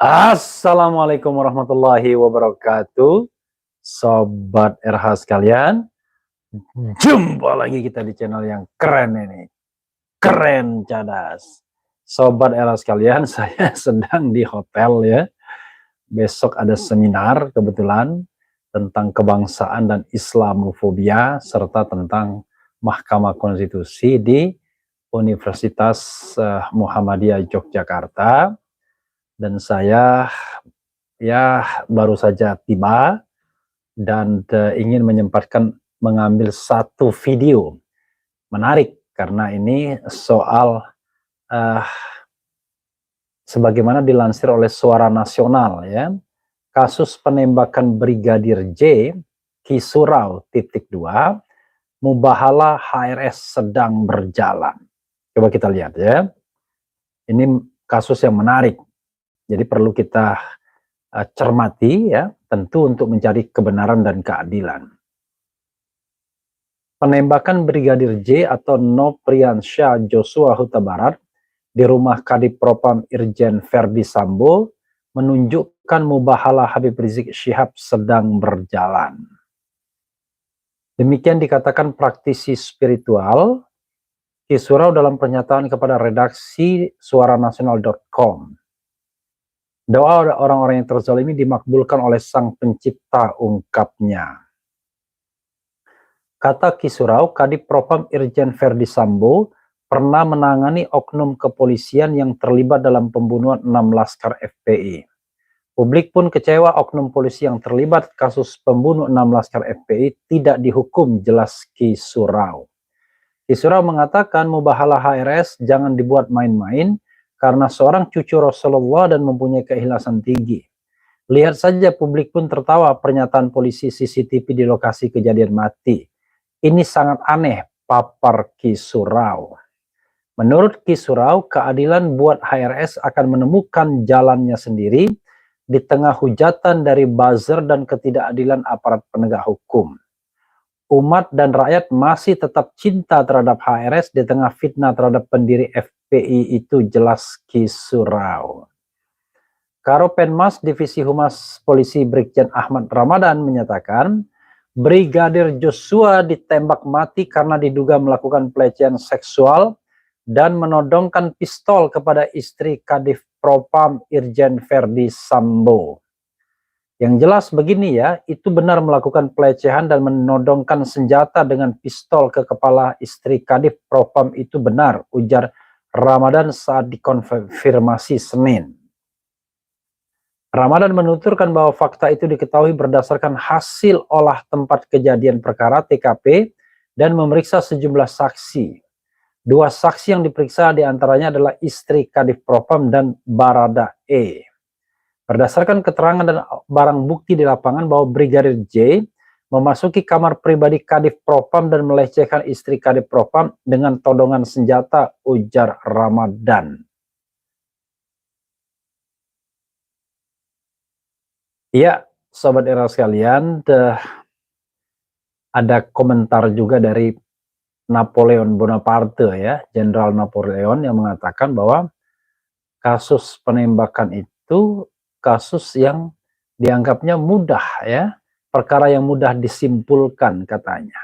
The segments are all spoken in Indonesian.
Assalamualaikum warahmatullahi wabarakatuh. Sobat RH sekalian, jumpa lagi kita di channel yang keren ini. Keren cadas. Sobat RH sekalian, saya sedang di hotel ya. Besok ada seminar kebetulan tentang kebangsaan dan Islamofobia serta tentang Mahkamah Konstitusi di Universitas Muhammadiyah Yogyakarta. Dan saya ya baru saja tiba dan ingin menyempatkan mengambil satu video menarik karena ini soal sebagaimana dilansir oleh Suara Nasional ya, kasus penembakan Brigadir J Kisurau .2 Mubahala HRS sedang berjalan. Coba kita lihat ya. Ini kasus yang menarik. Jadi perlu kita cermati ya, tentu untuk mencari kebenaran dan keadilan. Penembakan Brigadir J atau Nopriansyah Joshua Huta Barat di rumah Kadif Propam Irjen Verdi Sambo menunjukkan mubahalah Habib Rizik Syihab sedang berjalan. Demikian dikatakan praktisi spiritual Kisurau dalam pernyataan kepada redaksi suaranasional.com. Doa orang-orang yang terzalimi dimakbulkan oleh Sang Pencipta, ungkapnya. Kata Kisurau, Kadif Propam Irjen Verdi Sambo pernah menangani oknum kepolisian yang terlibat dalam pembunuhan 6 laskar FPI. Publik pun kecewa oknum polisi yang terlibat kasus pembunuh 6 laskar FPI tidak dihukum, jelas Kisurau. Kisurau mengatakan mubahalah HRS jangan dibuat main-main, karena seorang cucu Rasulullah dan mempunyai keikhlasan tinggi. Lihat saja publik pun tertawa pernyataan polisi CCTV di lokasi kejadian mati. Ini sangat aneh, papar Kisurau. Menurut Kisurau, keadilan buat HRS akan menemukan jalannya sendiri di tengah hujatan dari buzzer dan ketidakadilan aparat penegak hukum. Umat dan rakyat masih tetap cinta terhadap HRS di tengah fitnah terhadap pendiri FPI itu, jelas Kisurau. Karopenmas Divisi Humas Polisi Brigjen Ahmad Ramadan menyatakan Brigadir Joshua ditembak mati karena diduga melakukan pelecehan seksual dan menodongkan pistol kepada istri Kadif Propam Irjen Verdi Sambo. Yang jelas begini ya, itu benar melakukan pelecehan dan menodongkan senjata dengan pistol ke kepala istri Kadif Propam, itu benar, ujar Ramadan saat dikonfirmasi Senin. Ramadan menuturkan bahwa fakta itu diketahui berdasarkan hasil olah tempat kejadian perkara TKP dan memeriksa sejumlah saksi. 2 saksi yang diperiksa diantaranya adalah istri Kadif Propam dan Barada E. Berdasarkan keterangan dan barang bukti di lapangan bahwa Brigadir J memasuki kamar pribadi Kadif Propam dan melecehkan istri Kadif Propam dengan todongan senjata, ujar Ramadan. Iya, sobat era sekalian, ada komentar juga dari Napoleon Bonaparte ya, Jenderal Napoleon, yang mengatakan bahwa kasus penembakan itu kasus yang dianggapnya mudah ya, perkara yang mudah disimpulkan katanya.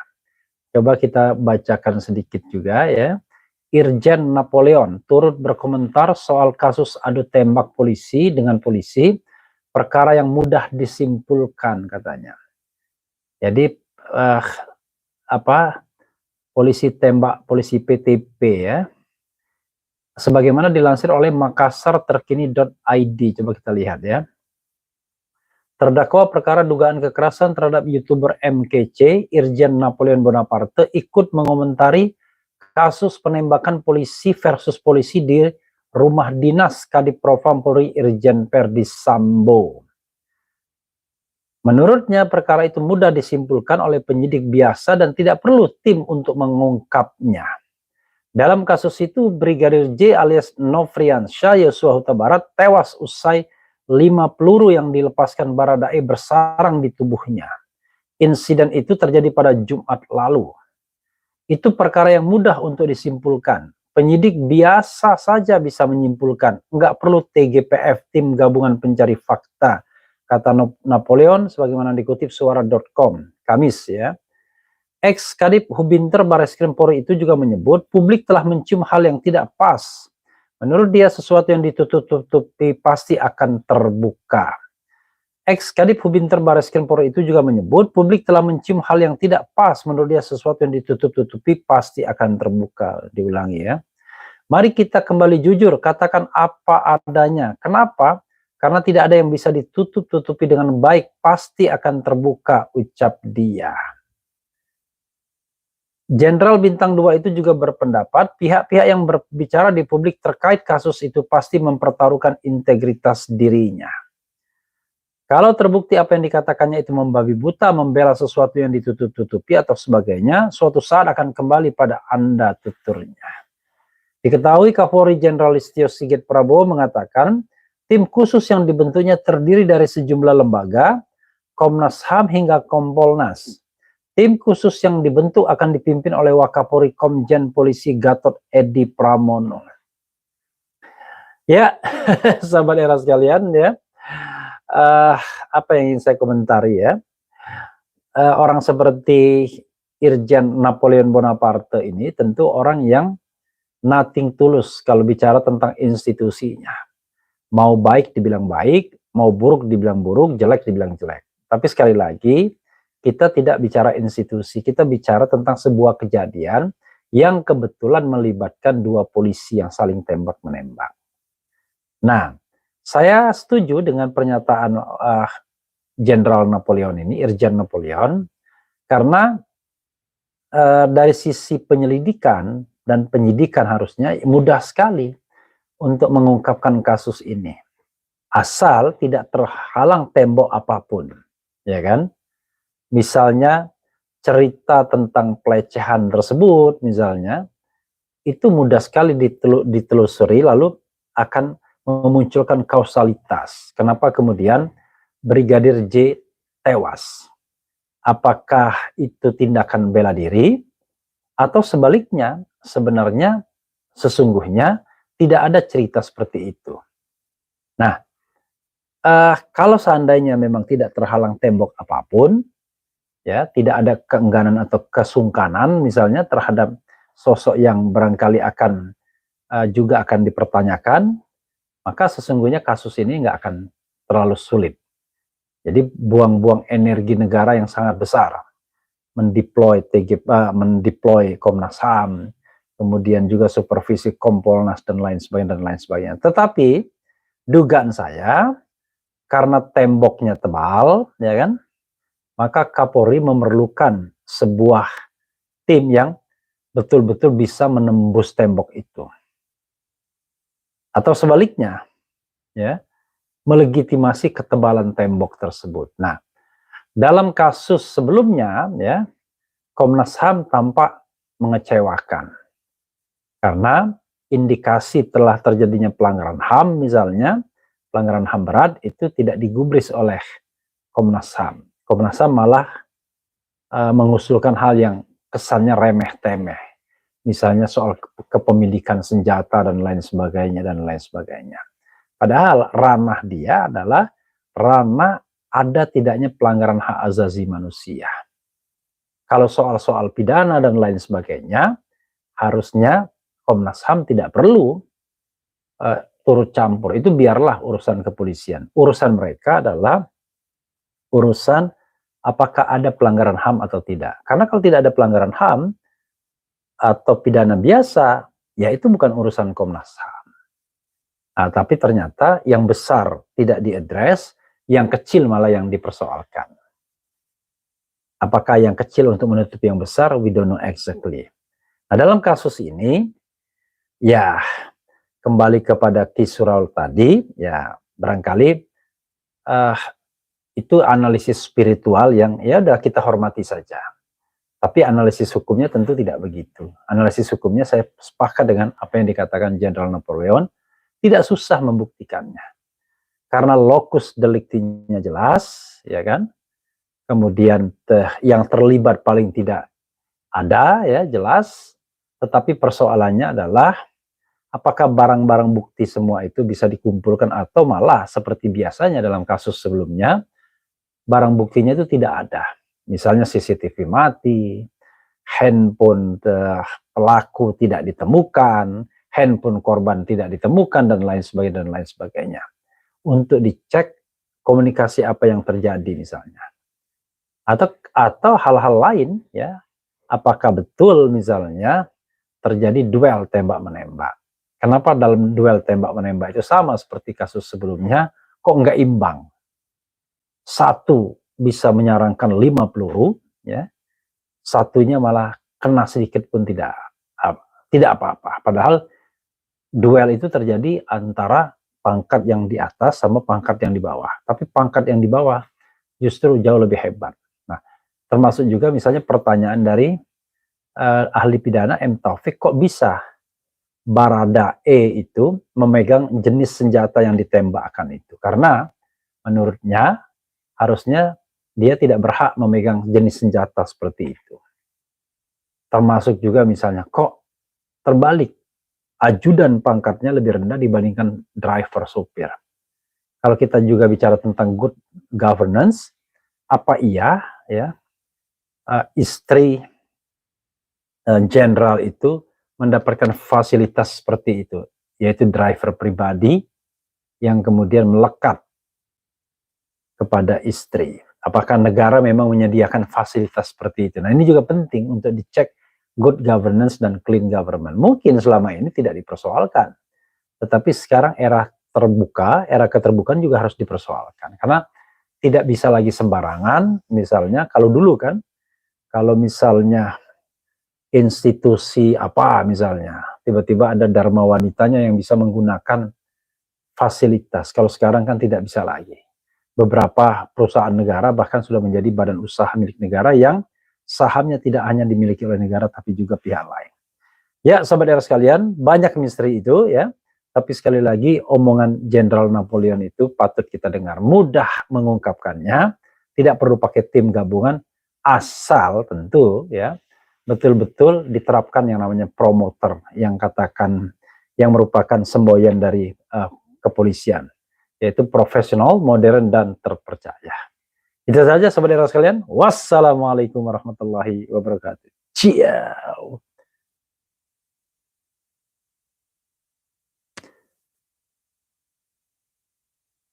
Coba kita bacakan sedikit juga ya. Irjen Napoleon turut berkomentar soal kasus adu tembak polisi dengan polisi, perkara yang mudah disimpulkan katanya. Jadi polisi tembak polisi PTP ya. Sebagaimana dilansir oleh makassarterkini.id, coba kita lihat ya. Terdakwa perkara dugaan kekerasan terhadap YouTuber MKC, Irjen Napoleon Bonaparte, ikut mengomentari kasus penembakan polisi versus polisi di rumah dinas Kadif Propam Polri Irjen Verdi Sambo. Menurutnya perkara itu mudah disimpulkan oleh penyidik biasa dan tidak perlu tim untuk mengungkapnya. Dalam kasus itu, Brigadir J alias Nopriansyah Joshua Huta Barat tewas usai 5 peluru yang dilepaskan Baradae bersarang di tubuhnya. Insiden itu terjadi pada Jumat lalu. Itu perkara yang mudah untuk disimpulkan. penyidik biasa saja bisa menyimpulkan, nggak perlu TGPF, tim gabungan pencari fakta, kata Napoleon sebagaimana dikutip suara.com Kamis ya. Ex-Kadip Hubinter Bareskrim Polri itu juga menyebut publik telah mencium hal yang tidak pas. Menurut dia sesuatu yang ditutup-tutupi pasti akan terbuka. Ex-Kadip Hubinter Bareskrim Polri itu juga menyebut publik telah mencium hal yang tidak pas. Menurut dia sesuatu yang ditutup-tutupi pasti akan terbuka. Diulangi ya. Mari kita kembali jujur, katakan apa adanya. Kenapa? Karena tidak ada yang bisa ditutup-tutupi dengan baik, pasti akan terbuka, ucap dia. Jenderal Bintang 2 itu juga berpendapat pihak-pihak yang berbicara di publik terkait kasus itu pasti mempertaruhkan integritas dirinya. Kalau terbukti apa yang dikatakannya itu membabi buta, membela sesuatu yang ditutup-tutupi atau sebagainya, suatu saat akan kembali pada Anda tuturnya. Diketahui Kapolri Jenderal Listio Sigit Prabowo mengatakan tim khusus yang dibentuknya terdiri dari sejumlah lembaga, Komnas HAM hingga Kompolnas. Tim khusus yang dibentuk akan dipimpin oleh Wakapolri Komjen Polisi Gatot Edi Pramono. Ya, sahabat era sekalian ya, apa yang ingin saya komentari ya, orang seperti Irjen Napoleon Bonaparte ini tentu orang yang nothing tulus kalau bicara tentang institusinya. Mau baik dibilang baik, mau buruk dibilang buruk, jelek dibilang jelek. Tapi sekali lagi, kita tidak bicara institusi, kita bicara tentang sebuah kejadian yang kebetulan melibatkan dua polisi yang saling tembak-menembak. Nah, saya setuju dengan pernyataan Jenderal Napoleon ini, Irjen Napoleon, karena dari sisi penyelidikan dan penyidikan harusnya mudah sekali untuk mengungkapkan kasus ini. Asal tidak terhalang tembok apapun, ya kan? Misalnya cerita tentang pelecehan tersebut misalnya, itu mudah sekali ditelusuri lalu akan memunculkan kausalitas. Kenapa kemudian Brigadir J tewas? Apakah itu tindakan bela diri? Atau sebaliknya, sebenarnya sesungguhnya tidak ada cerita seperti itu. Nah, kalau seandainya memang tidak terhalang tembok apapun, ya tidak ada keengganan atau kesungkanan misalnya terhadap sosok yang barangkali akan juga akan dipertanyakan, maka sesungguhnya kasus ini nggak akan terlalu sulit. Jadi buang-buang energi negara yang sangat besar, mendeploy Komnas HAM, kemudian juga supervisi Kompolnas dan lain sebagainya. Tetapi dugaan saya karena temboknya tebal, ya kan? Maka Kapolri memerlukan sebuah tim yang betul-betul bisa menembus tembok itu. Atau sebaliknya, ya, melegitimasi ketebalan tembok tersebut. Nah, dalam kasus sebelumnya, ya, Komnas HAM tampak mengecewakan. Karena indikasi telah terjadinya pelanggaran HAM misalnya, pelanggaran HAM berat itu tidak digubris oleh Komnas HAM. Komnas HAM malah mengusulkan hal yang kesannya remeh-temeh. Misalnya soal kepemilikan senjata dan lain sebagainya. Padahal ranah dia adalah ranah ada tidaknya pelanggaran hak asasi manusia. Kalau soal-soal pidana dan lain sebagainya, harusnya Komnas HAM tidak perlu turut campur. Itu biarlah urusan kepolisian. Urusan mereka adalah urusan apakah ada pelanggaran HAM atau tidak. Karena kalau tidak ada pelanggaran HAM atau pidana biasa, ya itu bukan urusan Komnas HAM. Nah, tapi ternyata yang besar tidak diadres, yang kecil malah yang dipersoalkan. Apakah yang kecil untuk menutupi yang besar? We don't know exactly. Nah, dalam kasus ini, ya kembali kepada Kisuraul tadi, ya barangkali itu analisis spiritual yang ya udah kita hormati saja. Tapi analisis hukumnya tentu tidak begitu. Analisis hukumnya saya sepakat dengan apa yang dikatakan Jenderal Napoleon, tidak susah membuktikannya. Karena lokus deliktinya jelas, ya kan? Kemudian yang terlibat paling tidak ada, ya jelas. tetapi persoalannya adalah apakah barang-barang bukti semua itu bisa dikumpulkan atau malah seperti biasanya dalam kasus sebelumnya, barang buktinya itu tidak ada. Misalnya CCTV mati, handphone pelaku tidak ditemukan, handphone korban tidak ditemukan, dan lain sebagainya. Untuk dicek komunikasi apa yang terjadi misalnya. Atau hal-hal lain, ya, apakah betul misalnya terjadi duel tembak-menembak. Kenapa dalam duel tembak-menembak itu sama seperti kasus sebelumnya, kok nggak imbang? Satu bisa menyarangkan 5 peluru, ya, satunya malah kena sedikit pun tidak apa-apa. Padahal duel itu terjadi antara pangkat yang di atas sama pangkat yang di bawah. Tapi pangkat yang di bawah justru jauh lebih hebat. Nah, termasuk juga misalnya pertanyaan dari ahli pidana M. Taufik, kok bisa Barada E itu memegang jenis senjata yang ditembakkan itu? Karena menurutnya harusnya dia tidak berhak memegang jenis senjata seperti itu. Termasuk juga misalnya, kok terbalik, ajudan pangkatnya lebih rendah dibandingkan driver sopir. Kalau kita juga bicara tentang good governance, apa iya ya istri jenderal itu mendapatkan fasilitas seperti itu, yaitu driver pribadi yang kemudian melekat kepada istri. Apakah negara memang menyediakan fasilitas seperti itu? Nah, ini juga penting untuk dicek good governance dan clean government. Mungkin selama ini tidak dipersoalkan, tetapi sekarang era keterbukaan juga harus dipersoalkan. Karena tidak bisa lagi sembarangan, misalnya kalau dulu kan, kalau misalnya institusi apa misalnya, tiba-tiba ada dharma wanitanya yang bisa menggunakan fasilitas. Kalau sekarang kan tidak bisa lagi. Beberapa perusahaan negara bahkan sudah menjadi badan usaha milik negara yang sahamnya tidak hanya dimiliki oleh negara tapi juga pihak lain. Ya, sahabat era sekalian, banyak misteri itu ya. Tapi sekali lagi omongan Jenderal Napoleon itu patut kita dengar. Mudah mengungkapkannya, tidak perlu pakai tim gabungan, asal tentu ya betul-betul diterapkan yang namanya promoter yang merupakan semboyan dari kepolisian, yaitu profesional, modern, dan terpercaya. Itu saja sahabat era sekalian. Wassalamualaikum warahmatullahi wabarakatuh. Ciao.